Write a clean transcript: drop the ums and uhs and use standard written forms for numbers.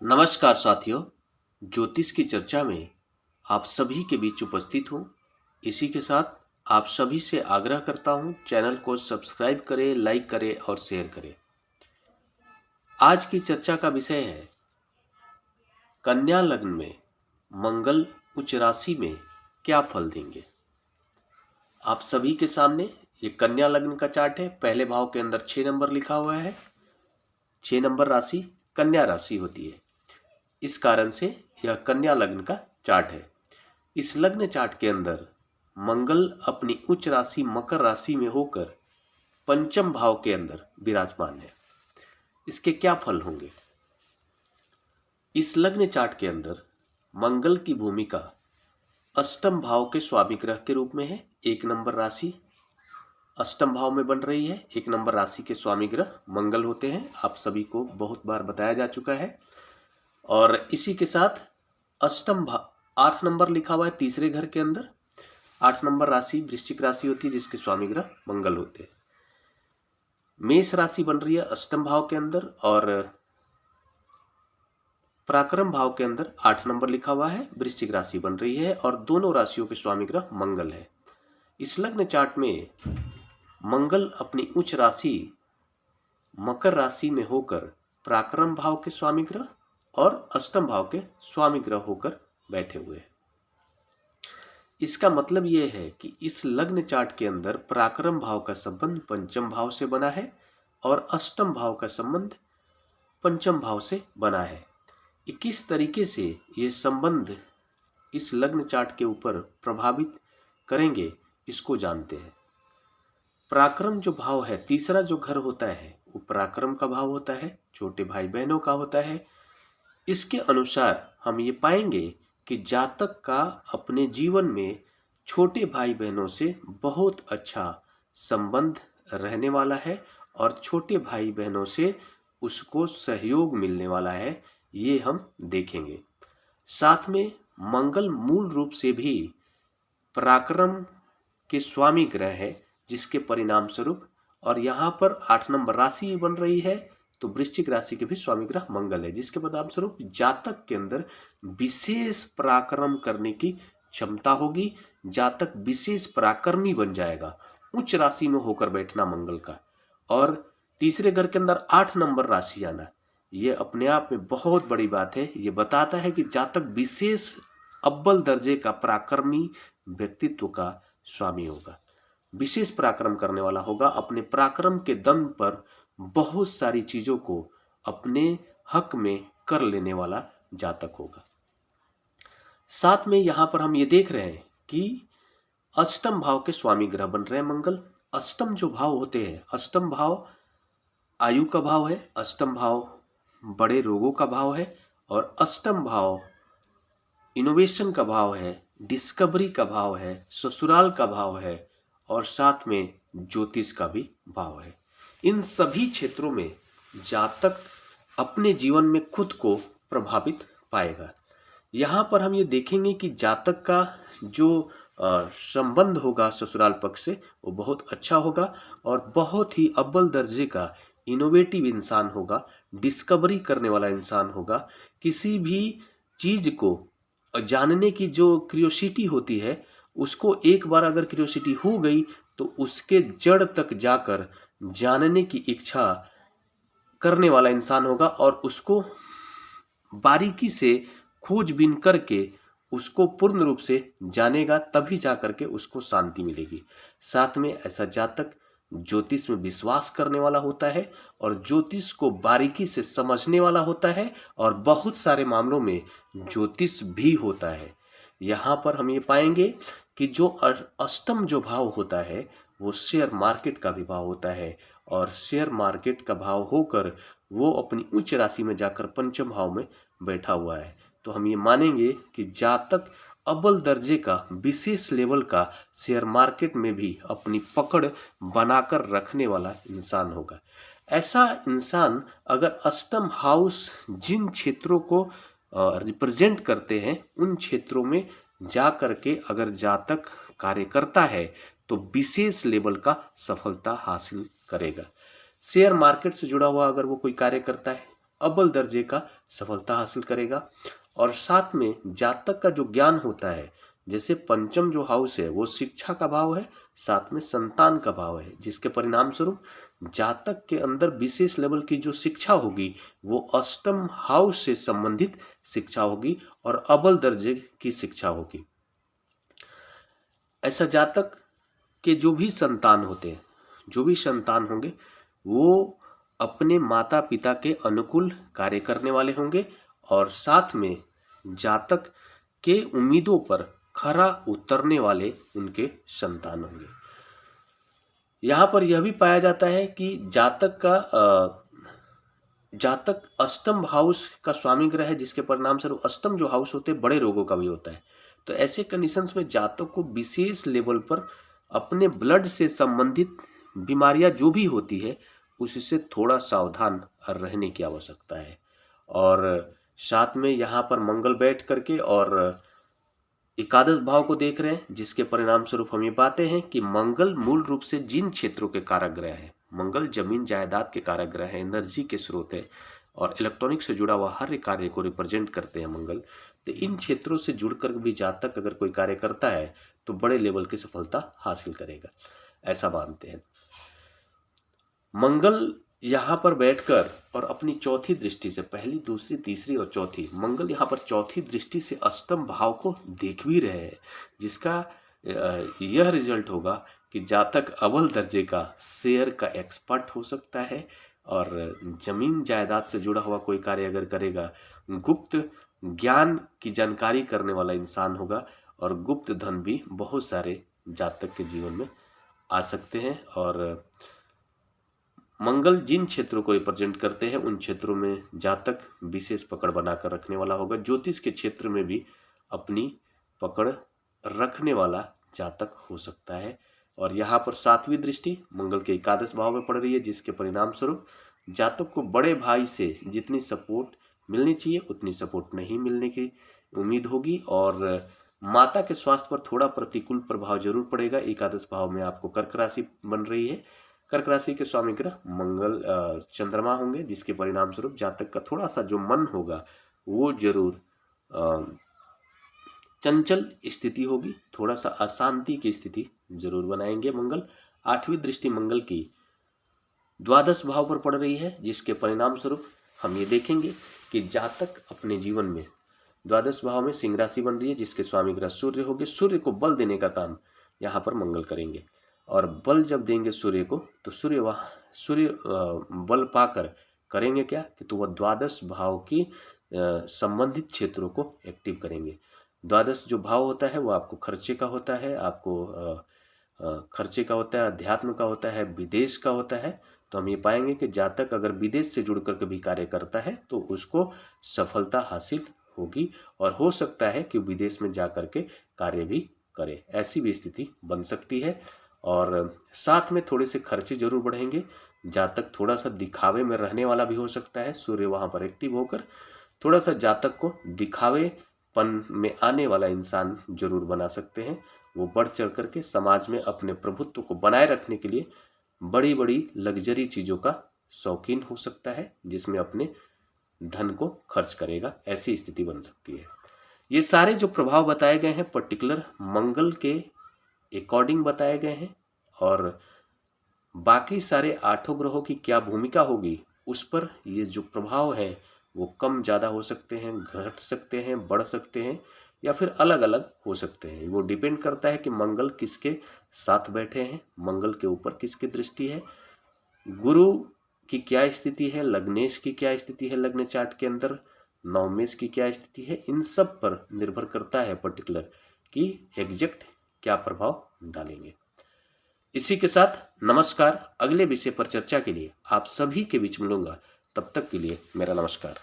नमस्कार साथियों। ज्योतिष की चर्चा में आप सभी के बीच उपस्थित हूँ। इसी के साथ आप सभी से आग्रह करता हूँ, चैनल को सब्सक्राइब करें, लाइक करें और शेयर करें। आज की चर्चा का विषय है कन्या लग्न में मंगल उच्च राशि में क्या फल देंगे। आप सभी के सामने ये कन्या लग्न का चार्ट है। पहले भाव के अंदर 6 नंबर लिखा हुआ है। 6 नंबर राशि कन्या राशि होती है, इस कारण से यह कन्या लग्न का चार्ट है। इस लग्न चार्ट के अंदर मंगल अपनी उच्च राशि मकर राशि में होकर पंचम भाव के अंदर विराजमान है। इसके क्या फल होंगे? इस लग्न चार्ट के अंदर मंगल की भूमिका अष्टम भाव के स्वामी ग्रह के रूप में है। 1 नंबर राशि अष्टम भाव में बन रही है। 1 नंबर राशि के स्वामी ग्रह मंगल होते हैं, आप सभी को बहुत बार बताया जा चुका है। और इसी के साथ अष्टम भाव 8 नंबर लिखा हुआ है तीसरे घर के अंदर। 8 नंबर राशि वृश्चिक राशि होती है, जिसके स्वामी ग्रह मंगल होते हैं। मेष राशि बन रही है अष्टम भाव के अंदर और पराक्रम भाव के अंदर 8 नंबर लिखा हुआ है, वृश्चिक राशि बन रही है और दोनों राशियों के स्वामी ग्रह मंगल है। इस लग्न चार्ट में मंगल अपनी उच्च राशि मकर राशि में होकर पराक्रम भाव के स्वामी ग्रह और अष्टम भाव के स्वामी ग्रह होकर बैठे हुए हैं। इसका मतलब यह है कि इस लग्न चार्ट के अंदर पराक्रम भाव का संबंध पंचम भाव से बना है और अष्टम भाव का संबंध पंचम भाव से बना है। किस तरीके से ये संबंध इस लग्न चार्ट के ऊपर प्रभावित करेंगे, इसको जानते हैं। पराक्रम जो भाव है, तीसरा जो घर होता है, वो पराक्रम का भाव होता है, छोटे भाई बहनों का होता है। इसके अनुसार हम ये पाएंगे कि जातक का अपने जीवन में छोटे भाई बहनों से बहुत अच्छा संबंध रहने वाला है और छोटे भाई बहनों से उसको सहयोग मिलने वाला है, ये हम देखेंगे। साथ में मंगल मूल रूप से भी पराक्रम के स्वामी ग्रह है, जिसके परिणाम स्वरूप और यहाँ पर 8 नंबर राशि बन रही है, तो वृश्चिक राशि के भी स्वामी ग्रह मंगल है, जिसके परिणाम स्वरूप जातक के अंदर विशेष पराक्रम करने की क्षमता होगी। जातक विशेष पराक्रमी बन जाएगा, उच्च राशि में होकर बैठना मंगल का। और तीसरे घर के अंदर 8 नंबर राशि आना, ये अपने आप में बहुत बड़ी बात है। ये बताता है कि जातक विशेष अव्वल दर्जे का पराक्रमी व्यक्तित्व का स्वामी होगा, विशेष पराक्रम करने वाला होगा। अपने पराक्रम के दम पर बहुत सारी चीजों को अपने हक में कर लेने वाला जातक होगा। साथ में यहां पर हम ये देख रहे हैं कि अष्टम भाव के स्वामी ग्रह बन रहे हैं मंगल। अष्टम जो भाव होते हैं, अष्टम भाव आयु का भाव है, अष्टम भाव बड़े रोगों का भाव है और अष्टम भाव इनोवेशन का भाव है, डिस्कवरी का भाव है, ससुराल का भाव है और साथ में ज्योतिष का भी भाव है। इन सभी क्षेत्रों में जातक अपने जीवन में खुद को प्रभावित पाएगा। यहाँ पर हम ये देखेंगे कि जातक का जो संबंध होगा ससुराल पक्ष से, वो बहुत अच्छा होगा और बहुत ही अव्वल दर्जे का इनोवेटिव इंसान होगा, डिस्कवरी करने वाला इंसान होगा। किसी भी चीज को जानने की जो क्यूरियोसिटी होती है, उसको एक बार अगर क्यूरियोसिटी हो गई तो उसके जड़ तक जाकर जानने की इच्छा करने वाला इंसान होगा और उसको बारीकी से खोजबीन करके उसको पूर्ण रूप से जानेगा, तभी जाकर के उसको शांति मिलेगी। साथ में ऐसा जातक ज्योतिष में विश्वास करने वाला होता है और ज्योतिष को बारीकी से समझने वाला होता है और बहुत सारे मामलों में ज्योतिष भी होता है। यहाँ पर हम ये पाएंगे कि जो अष्टम जो भाव होता है, वो शेयर मार्केट का भी भाव होता है और शेयर मार्केट का भाव होकर वो अपनी उच्च राशि में जाकर पंचम भाव में बैठा हुआ है। तो हम ये मानेंगे कि जातक अव्वल दर्जे का विशेष लेवल का शेयर मार्केट में भी अपनी पकड़ बनाकर रखने वाला इंसान होगा। ऐसा इंसान अगर अष्टम हाउस जिन क्षेत्रों को रिप्रेजेंट करते हैं, उन क्षेत्रों में जा करके अगर जातक कार्य करता है तो विशेष लेवल का सफलता हासिल करेगा। शेयर मार्केट से जुड़ा हुआ अगर वो कोई कार्य करता है अव्वल दर्जे का सफलता हासिल करेगा। और साथ में जातक का जो ज्ञान होता है, जैसे पंचम जो हाउस है वो शिक्षा का भाव है, साथ में संतान का भाव है, जिसके परिणाम स्वरूप जातक के अंदर विशेष लेवल की जो शिक्षा होगी वो अष्टम हाउस से संबंधित शिक्षा होगी और अव्वल दर्जे की शिक्षा होगी। ऐसा जातक के जो भी संतान होते हैं, जो भी संतान होंगे वो अपने माता पिता के अनुकूल कार्य करने वाले होंगे और साथ में जातक के उम्मीदों पर खरा उतरने वाले उनके संतान होंगे। यहाँ पर यह भी पाया जाता है कि जातक अष्टम हाउस का स्वामी ग्रह है, जिसके परिणाम स्वरूप अष्टम जो हाउस होते हैं बड़े रोगों का भी होता है। तो ऐसे कंडीशंस में जातक को विशेष लेवल पर अपने ब्लड से संबंधित बीमारियां जो भी होती है उससे थोड़ा सावधान रहने की आवश्यकता है। और साथ में यहाँ पर मंगल बैठ करके और एकादश भाव को देख रहे हैं, जिसके परिणाम स्वरूप हम ये पाते हैं कि मंगल मूल रूप से जिन क्षेत्रों के कारक ग्रह है, मंगल जमीन जायदाद के कारक ग्रह है, एनर्जी के स्रोत है और इलेक्ट्रॉनिक से जुड़ा हुआ हर कार्य को रिप्रेजेंट करते हैं मंगल। तो इन क्षेत्रों से जुड़कर भी जातक अगर कोई कार्य करता है तो बड़े लेवल की सफलता हासिल करेगा, ऐसा मानते हैं। मंगल यहाँ पर बैठकर और अपनी चौथी दृष्टि से, पहली दूसरी तीसरी और चौथी, मंगल यहाँ पर चौथी दृष्टि से अष्टम भाव को देख भी रहे हैं, जिसका यह रिजल्ट होगा कि जातक अव्वल दर्जे का शेयर का एक्सपर्ट हो सकता है और जमीन जायदाद से जुड़ा हुआ कोई कार्य अगर करेगा, गुप्त ज्ञान की जानकारी करने वाला इंसान होगा और गुप्त धन भी बहुत सारे जातक के जीवन में आ सकते हैं। और मंगल जिन क्षेत्रों को रिप्रेजेंट करते हैं उन क्षेत्रों में जातक विशेष पकड़ बनाकर रखने वाला होगा। ज्योतिष के क्षेत्र में भी अपनी पकड़ रखने वाला जातक हो सकता है। और यहाँ पर सातवीं दृष्टि मंगल के एकादश भाव में पड़ रही है, जिसके परिणाम स्वरूप जातक को बड़े भाई से जितनी सपोर्ट मिलनी चाहिए उतनी सपोर्ट नहीं मिलने की उम्मीद होगी और माता के स्वास्थ्य पर थोड़ा प्रतिकूल प्रभाव जरूर पड़ेगा। एकादश भाव में आपको कर्क राशि बन रही है, कर्क राशि के स्वामी ग्रह मंगल चंद्रमा होंगे, जिसके परिणाम स्वरूप जातक का थोड़ा सा जो मन होगा वो जरूर चंचल स्थिति होगी, थोड़ा सा अशांति की स्थिति जरूर बनाएंगे मंगल। आठवीं दृष्टि मंगल की द्वादश भाव पर पड़ रही है, जिसके परिणाम स्वरूप हम ये देखेंगे कि जातक अपने जीवन में द्वादश भाव में सिंह राशि बन रही है, जिसके स्वामी ग्रह सूर्य होंगे। सूर्य को बल देने का काम यहाँ पर मंगल करेंगे और बल जब देंगे सूर्य को तो सूर्य बल पाकर करेंगे क्या कि तो वह द्वादश भाव की संबंधित क्षेत्रों को एक्टिव करेंगे। द्वादश जो भाव होता है वो आपको खर्चे का होता है, आपको खर्चे का होता है, अध्यात्म का होता है, विदेश का होता है। तो हम ये पाएंगे कि जातक अगर विदेश से जुड़कर कभी कार्य करता है तो उसको सफलता हासिल होगी और हो सकता है कि विदेश में जा कर के कार्य भी करे, ऐसी भी स्थिति बन सकती है। और साथ में थोड़े से खर्चे जरूर बढ़ेंगे, जातक थोड़ा सा दिखावे में रहने वाला भी हो सकता है। सूर्य वहां पर एक्टिव होकर थोड़ा सा जातक को दिखावेपन में आने वाला इंसान जरूर बना सकते हैं। वो बढ़ चढ़ करके समाज में अपने प्रभुत्व को बनाए रखने के लिए बड़ी बड़ी लग्जरी चीजों का शौकीन हो सकता है, जिसमें अपने धन को खर्च करेगा, ऐसी स्थिति बन सकती है। ये सारे जो प्रभाव बताए गए हैं पर्टिकुलर मंगल के अकॉर्डिंग बताए गए हैं और बाकी सारे आठों ग्रहों की क्या भूमिका होगी उस पर ये जो प्रभाव है वो कम ज़्यादा हो सकते हैं, घट सकते हैं, बढ़ सकते हैं या फिर अलग अलग हो सकते हैं। वो डिपेंड करता है कि मंगल किसके साथ बैठे हैं, मंगल के ऊपर किसकी दृष्टि है, गुरु की क्या स्थिति है, लग्नेश की क्या स्थिति है, लग्न चार्ट के अंदर नवमेश की क्या स्थिति है। इन सब पर निर्भर करता है पर्टिकुलर कि एग्जैक्ट क्या प्रभाव डालेंगे। इसी के साथ नमस्कार। अगले विषय पर चर्चा के लिए आप सभी के बीच मिलूंगा, तब तक के लिए मेरा नमस्कार।